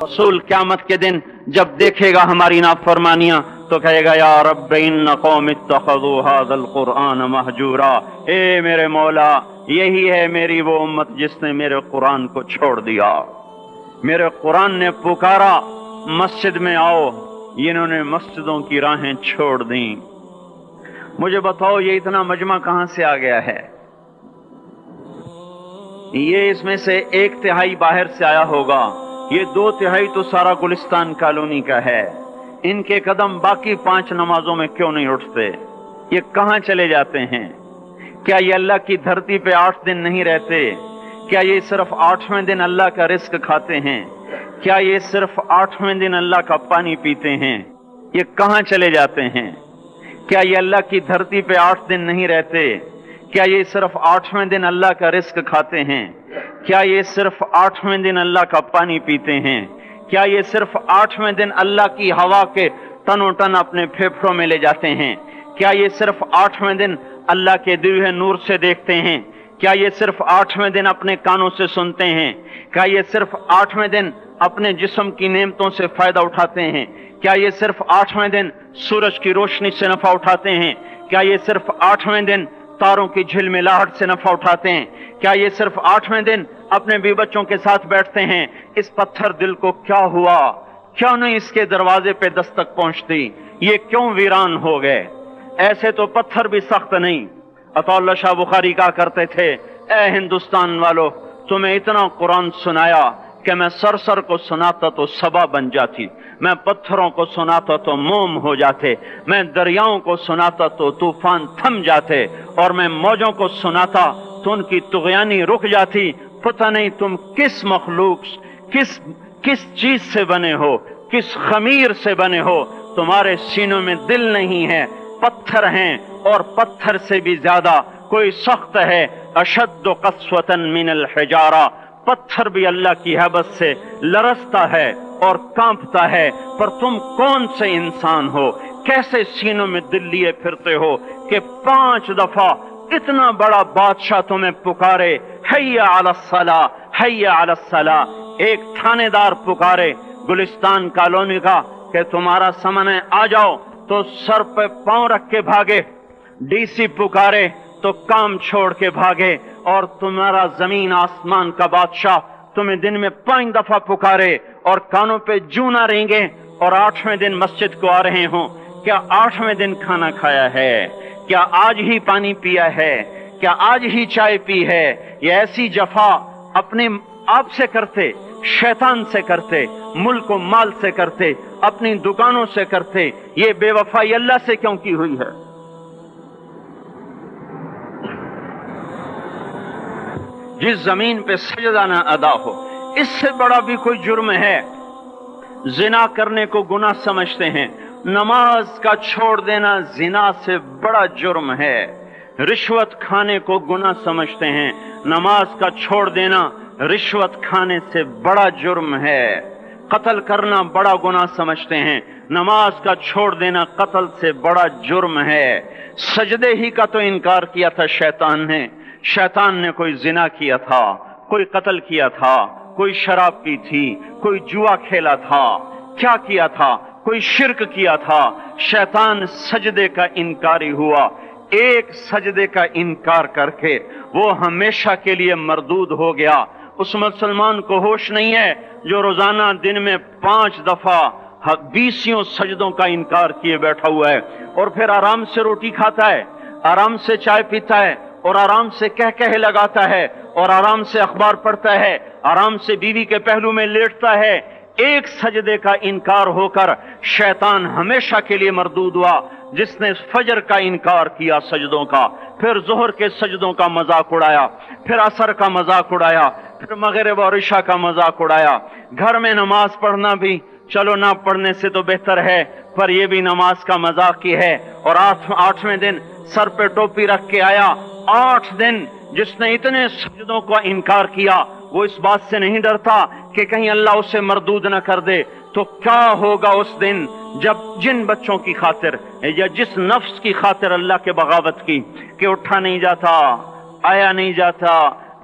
रसूल क़यामत के दिन जब देखेगा हमारी नाफरमानियां तो कहेगा या रब्ब इन्न कौम इत्तखज़ू हाज़ल कुरआन महजूरा। ए मेरे मौला, यही है मेरी वो उम्मत जिसने मेरे कुरान को छोड़ दिया। मेरे कुरान ने पुकारा मस्जिद में आओ, इन्होंने मस्जिदों की राहें छोड़ दी। मुझे बताओ ये इतना मजमा कहां से आ गया है? ये इसमें से 1/3 बाहर से आया होगा, ये 2/3 तो सारा गुलिस्तान कॉलोनी का है। इनके कदम बाकी 5 नमाजों में क्यों नहीं उठते? ये कहां चले जाते हैं? क्या ये अल्लाह की धरती पे 8 दिन नहीं रहते? क्या ये सिर्फ 8वें दिन अल्लाह का रिस्क खाते हैं? क्या ये सिर्फ 8वें दिन अल्लाह का पानी पीते हैं? ये कहां चले जाते हैं? क्या ये अल्लाह की धरती पे 8 दिन नहीं रहते? क्या ये सिर्फ 8वें दिन अल्लाह का रिस्क खाते हैं? क्या ये सिर्फ 8वें दिन अल्लाह का पानी पीते हैं? क्या ये सिर्फ 8वें दिन अल्लाह की हवा के तनो टन अपने फेफड़ों में ले जाते हैं? क्या ये सिर्फ 8वें दिन अल्लाह के दिए हुए नूर से देखते हैं? क्या ये सिर्फ 8वें दिन अपने कानों से सुनते हैं? क्या ये सिर्फ 8वें दिन अपने जिस्म की नेमतों से फायदा उठाते हैं? क्या ये सिर्फ 8वें दिन सूरज की रोशनी से नफा उठाते हैं? क्या ये सिर्फ 8वें दिन तारों की झिलमिलाहट से नफा उठाते हैं? क्या ये सिर्फ 8वें दिन अपने बीवी बच्चों के साथ बैठते हैं? इस पत्थर दिल को क्या हुआ? क्यों नहीं इसके दरवाजे पे दस्तक पहुंचती? ये क्यों वीरान हो गए? ऐसे तो पत्थर भी सख्त नहीं। अतौल्ला शाह बुखारी कहा करते थे, ए हिंदुस्तान वालों, तुम्हें इतना कुरान सुनाया कि मैं सर को सुनाता तो सबा बन जाती, मैं पत्थरों को सुनाता तो मोम हो जाते, मैं दरियाओं को सुनाता तो तूफान थम जाते, और मैं मौजों को सुनाता तो उनकी तुगयानी रुक जाती। पता नहीं तुम किस मखलूक, किस चीज से बने हो, किस खमीर से बने हो। तुम्हारे सीनों में दिल नहीं है, पत्थर हैं, और पत्थर से भी ज्यादा कोई सख्त है। अशद्दु क़स्वतन मिनल हिजारा, पत्थर भी अल्लाह की हैबत से लरसता है और कांपता है। पर तुम कौन से इंसान हो? कैसे सीनों में दिल लिए फिरते हो कि 5 दफा इतना बड़ा बादशाह तुम्हें पुकारे, हैया अलस्सला, हैया अलस्सला। एक थानेदार पुकारे गुलिस्तान कॉलोनी का कि तुम्हारा समय आ जाओ, तो सर पे पांव रख के भागे। डीसी पुकारे तो काम छोड़ के भागे। और तुम्हारा जमीन आसमान का बादशाह तुम्हें दिन में 5 दफा पुकारे और कानों पे जू ना रेंगे, और 8वें दिन मस्जिद को आ रहे हो। क्या 8वें दिन खाना खाया है? क्या आज ही पानी पिया है? क्या आज ही चाय पी है? ये ऐसी जफा अपने आप से करते, शैतान से करते, मुल्क व माल से करते, अपनी दुकानों से करते। ये बेवफाई अल्लाह से क्यों की हुई है? जिस जमीन पे सजदा ना अदा हो, इससे बड़ा भी कोई जुर्म है? जिना करने को गुनाह समझते हैं, नमाज का छोड़ देना जिना से बड़ा जुर्म है। रिश्वत खाने को गुनाह समझते हैं, नमाज का छोड़ देना रिश्वत खाने से बड़ा जुर्म है। कत्ल करना बड़ा गुनाह समझते हैं, नमाज का छोड़ देना कत्ल से बड़ा जुर्म है। सजदे ही का तो इनकार किया था शैतान ने। शैतान ने कोई जिना किया था, कोई कत्ल किया था, कोई शराब पी थी, कोई जुआ खेला था, क्या किया था? कोई शिर्क किया था। शैतान सजदे का इनकारी हुआ। एक सजदे का इनकार करके वो हमेशा के लिए मरदूद हो गया। उस मुसलमान को होश नहीं है जो रोजाना दिन में 5 दफा 20 सजदों का इनकार किए बैठा हुआ है, और फिर आराम से रोटी खाता है, आराम से चाय पीता है, और आराम से कह कह लगाता है, और आराम से अखबार पढ़ता है, आराम से बीवी के पहलू में लेटता है। एक सजदे का इनकार होकर शैतान हमेशा के लिए मरदूद हुआ। जिसने फजर का इनकार किया सजदों का, फिर जोहर के सजदों का मजाक उड़ाया, फिर असर का मजाक उड़ाया, फिर मगरिब और इशा का मजाक उड़ाया। घर में नमाज पढ़ना भी चलो ना पढ़ने से तो बेहतर है, पर यह भी नमाज का मजाक ही है। और 8वें दिन सर पे टोपी रख के आया। 8 दिन जिसने इतने सजदों का इनकार किया, वो इस बात से नहीं डरता कि कहीं अल्लाह उसे मरदूद न कर दे। तो क्या होगा उस दिन जब जिन बच्चों की खातिर या जिस नफ्स की खातिर अल्लाह के बगावत की कि उठा नहीं जाता, आया नहीं जाता,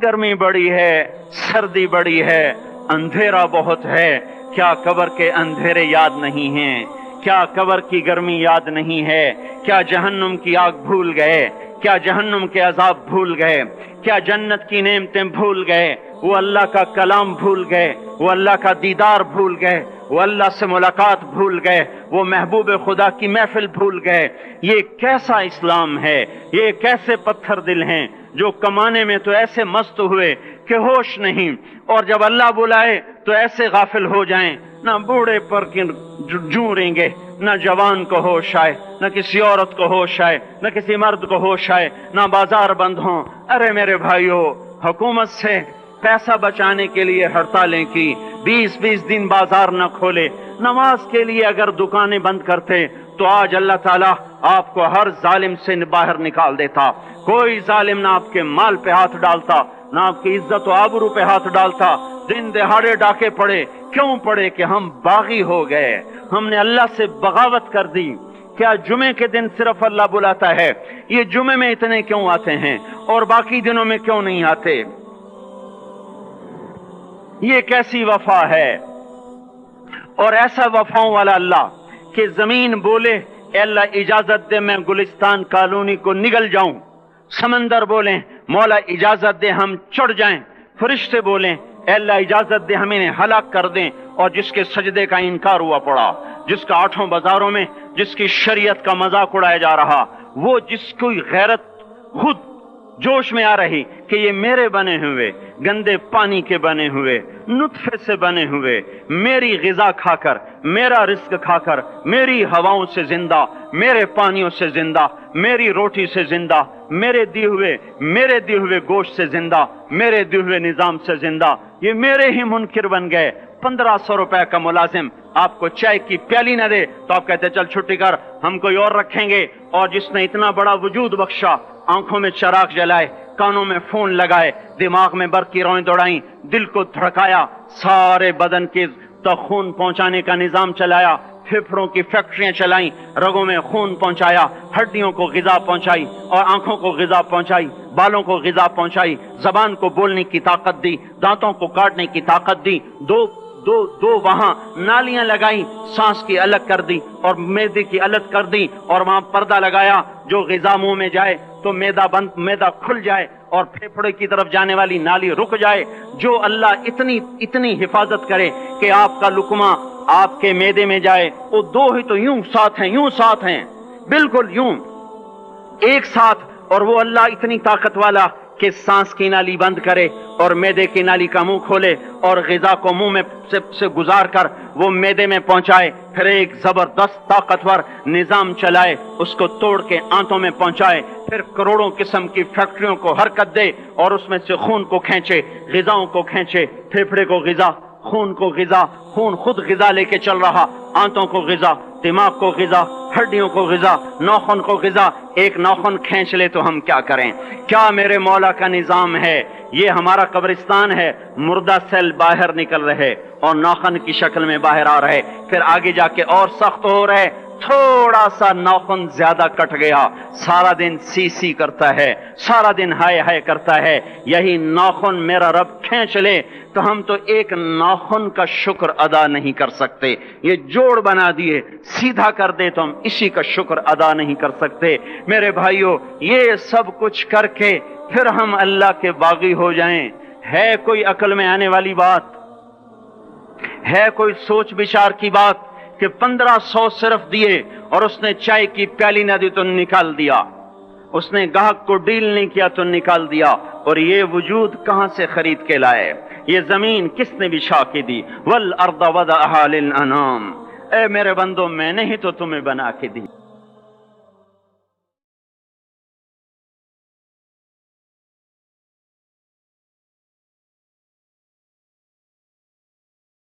गर्मी बड़ी है, सर्दी बड़ी है, अंधेरा बहुत है, کیا قبر کے اندھیرے یاد نہیں ہیں؟ کیا قبر کی گرمی یاد نہیں ہے؟ کیا جہنم کی آگ بھول گئے؟ کیا جہنم کے عذاب بھول گئے؟ کیا جنت کی نعمتیں بھول گئے؟ وہ اللہ کا کلام بھول گئے؟ وہ اللہ کا دیدار بھول گئے؟ وہ اللہ سے ملاقات بھول گئے؟ وہ محبوب خدا کی محفل بھول گئے؟ یہ کیسا اسلام ہے؟ یہ کیسے پتھر دل ہیں جو کمانے میں تو ایسے مست ہوئے کہ ہوش نہیں، اور جب اللہ بلائے تو ایسے غافل ہو جائیں، نہ بوڑھے پر جوں ریں گے، نہ جوان کو ہوش آئے، نہ کسی عورت کو ہوش آئے، نہ کسی مرد کو ہوش آئے، نہ بازار بند ہوں۔ ارے میرے بھائیو، حکومت سے پیسہ بچانے کے لیے ہڑتالیں کی، 20 دن بازار نہ کھولے، نماز کے لیے اگر دکانیں بند کرتے تو آج اللہ تعالیٰ آپ کو ہر ظالم سے باہر نکال دیتا۔ کوئی ظالم نہ آپ کے مال پہ ہاتھ ڈالتا، نہ آپ کی عزت و آبرو پہ ہاتھ ڈالتا۔ دن دہاڑے ڈاکے پڑے، کیوں پڑے؟ کہ ہم باغی ہو گئے، ہم نے اللہ سے بغاوت کر دی۔ کیا جمعے کے دن صرف اللہ بلاتا ہے؟ یہ جمعے میں اتنے کیوں آتے ہیں اور باقی دنوں میں کیوں نہیں آتے؟ یہ کیسی وفا ہے؟ اور ایسا وفاؤں والا اللہ کہ زمین بولے اے اللہ اجازت دے میں گلستان کالونی کو نگل جاؤں، سمندر بولیں مولا اجازت دے ہم چڑھ جائیں، فرشتے بولیں اے اللہ اجازت دے ہم انہیں ہلاک کر دیں، اور جس کے سجدے کا انکار ہوا پڑا، جس کا آٹھوں بازاروں میں جس کی شریعت کا مذاق اڑایا جا رہا، وہ جس کی غیرت خود جوش میں آ رہی کہ یہ میرے بنے ہوئے گندے پانی کے بنے ہوئے نطفے سے بنے ہوئے میری غذا کھا کر، میرا رزق کھا کر، میری ہواؤں سے زندہ، میرے پانیوں سے زندہ، میری روٹی سے زندہ، میرے دیے ہوئے گوشت سے زندہ، میرے دیے ہوئے نظام سے زندہ، یہ میرے ہی منکر بن گئے۔ 1500 روپے کا ملازم آپ کو چائے کی پیالی نہ دے تو آپ کہتے چل چھٹی کر، ہم کوئی اور رکھیں گے۔ اور جس نے اتنا بڑا وجود بخشا، آنکھوں میں چراغ جلائے، کانوں میں فون لگائے، دماغ میں برق کی روئیں دوڑائیں، دل کو دھڑکایا، سارے بدن کے تک خون پہنچانے کا نظام چلایا، پھیپھڑوں کی فیکٹریاں چلائیں، رگوں میں خون پہنچایا، ہڈیوں کو غذا پہنچائی اور آنکھوں کو غذا پہنچائی، بالوں کو غذا پہنچائی، زبان کو بولنے کی طاقت دی، دانتوں کو کاٹنے کی طاقت دی، دو وہاں نالیاں لگائیں، سانس کی الگ کر دی اور معدے کی الگ کر دی، اور وہاں پردہ لگایا جو غذا منہ میں جائے تو معدہ کھل جائے اور پھیپھڑے کی طرف جانے والی نالی رک جائے۔ جو اللہ اتنی حفاظت کرے کہ آپ کا لقمہ آپ کے معدے میں جائے، وہ دو ہی تو یوں ساتھ ہیں بالکل یوں ایک ساتھ، اور وہ اللہ اتنی طاقت والا کہ سانس کی نالی بند کرے اور معدے کی نالی کا منہ کھولے اور غذا کو منہ میں سے گزار کر وہ معدے میں پہنچائے، پھر ایک زبردست طاقتور نظام چلائے، اس کو توڑ کے آنتوں میں پہنچائے، پھر کروڑوں قسم کی فیکٹریوں کو حرکت دے اور اس میں سے خون کو کھینچے، غذاؤں کو کھینچے، پھیپھڑے کو غذا، خون کو غذا، خون خود غذا لے کے چل رہا، آنتوں کو غذا، دماغ کو غذا، ہڈیوں کو غذا، ناخن کو غذا۔ ایک ناخن کھینچ لے تو ہم کیا کریں؟ کیا میرے مولا کا نظام ہے؟ یہ ہمارا قبرستان ہے، مردہ سیل باہر نکل رہے اور ناخن کی شکل میں باہر آ رہے، پھر آگے جا کے اور سخت ہو رہے، تھوڑا سا ناخن زیادہ کٹ گیا، سارا دن سی کرتا ہے، سارا دن ہائے کرتا ہے۔ یہی ناخن میرا رب کھینچ لے تو ہم تو ایک ناخن کا شکر ادا نہیں کر سکتے، یہ جوڑ بنا دیے سیدھا کر دے تو ہم اسی کا شکر ادا نہیں کر سکتے۔ میرے بھائیو، یہ سب کچھ کر کے پھر ہم اللہ کے باغی ہو جائیں، ہے کوئی عقل میں آنے والی بات؟ ہے کوئی سوچ بچار کی بات کہ 1500 صرف دیے اور اس نے چائے کی پیالی نہ دی تو نکال دیا، اس نے گاہک کو ڈیل نہیں کیا تو نکال دیا، اور یہ وجود کہاں سے خرید کے لائے؟ یہ زمین کس نے بچھا کے دی؟ وَالْأَرْضَ وَضَعَهَا لِلْأَنَامِ، اے میرے بندو میں نے ہی تو تمہیں بنا کے دی۔